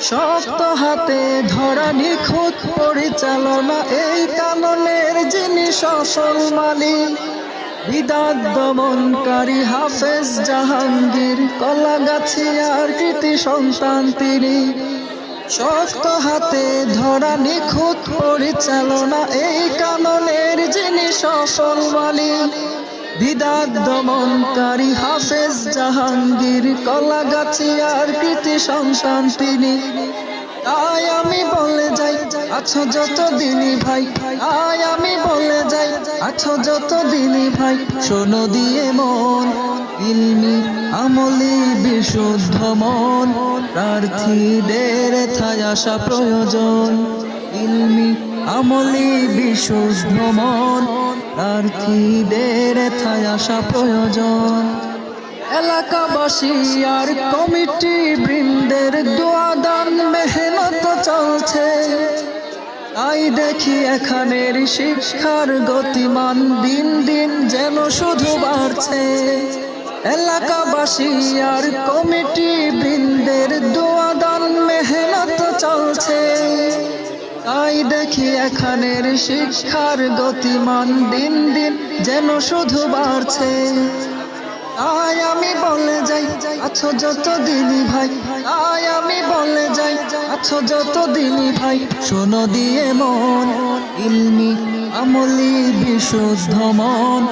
শক্ত হাতে ধরা নিখুঁত পরিচালনা, এই কাননের যিনি সফল মালিক। বিদাত দমনকারী হাফেজ জাহাঙ্গীর, কলাগাছিয়ার কৃতি সন্তান তিনি। শক্ত হাতে ধরা নিখুঁত পরিচালনা, এই কাননের যিনি সফল মালিক। বিদাত দমনকারী হাফেজ জাহাঙ্গীর, কলাগাছিয়ার কৃতি সন্তান তিনি। তাই আমি বলে যাই আছো যত দিনই ভাই, তাই আমি বলে যাই আছো যত দিনই ভাই। শোনো দিয়ে মন, ইলমি আমলি বিশুদ্ধ মন, প্রার্থীদের থায় আসা প্রয়োজন। ইলমি আমলি বিশুদ্ধ মন, প্রার্থীদের থায় আসা প্রয়োজন। এলাকাবাসী আর কমিটি বৃন্দের দোয়া দান মেহনত চলছে, তাই দেখি এখানের শিক্ষার গতিমান দিন দিন যেন শুধু বাড়ছে। এলাকাবাসী আর কমিটি বৃন্দের দোয়া দান মেহনত চলছে, তাই দেখি এখানের শিক্ষার গতিমান দিন দিন যেন শুধু বাড়ছে। তাই আমি বলে যাই আছো যত দিনই ভাই, তাই আমি বলে যাই আছো যত দিনই ভাই। শোনো দিয়ে মন, ইলমি আমলি বিশুদ্ধ মন,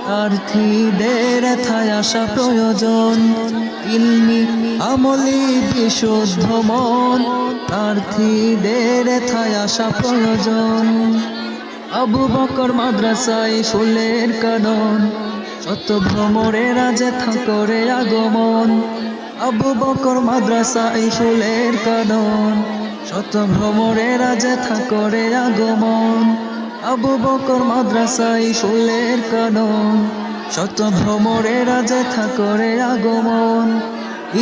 প্রার্থীদের থায় আসা প্রয়োজন। ইলমি আমলি বিশুদ্ধ মন, প্রার্থীদের থায় আসা প্রয়োজন। আবু বকর মাদ্রাসায় ফুলের কানন, শত ভ্রমরেরা যেথা করে আগমন। আবু বকর মাদ্রাসায় ফুলের কানন, শত ভ্রমরেরা যেথা করে আগমন। আবু বকর মাদ্রাসায় ফুলের কানন, শত ভ্রমরেরা যেথা করে আগমন।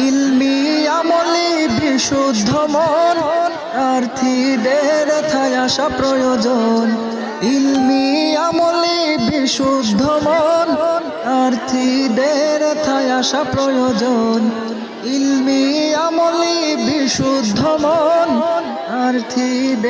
ইলমি আমলি বিশুদ্ধ মন, প্রার্থীদের থায় আসা প্রয়োজন। ইলমি আমলি বিশুদ্ধ মন, প্রার্থীদের থায় আসা প্রয়োজন। ইলমি আমলি বিশুদ্ধ মন, প্রার্থীদের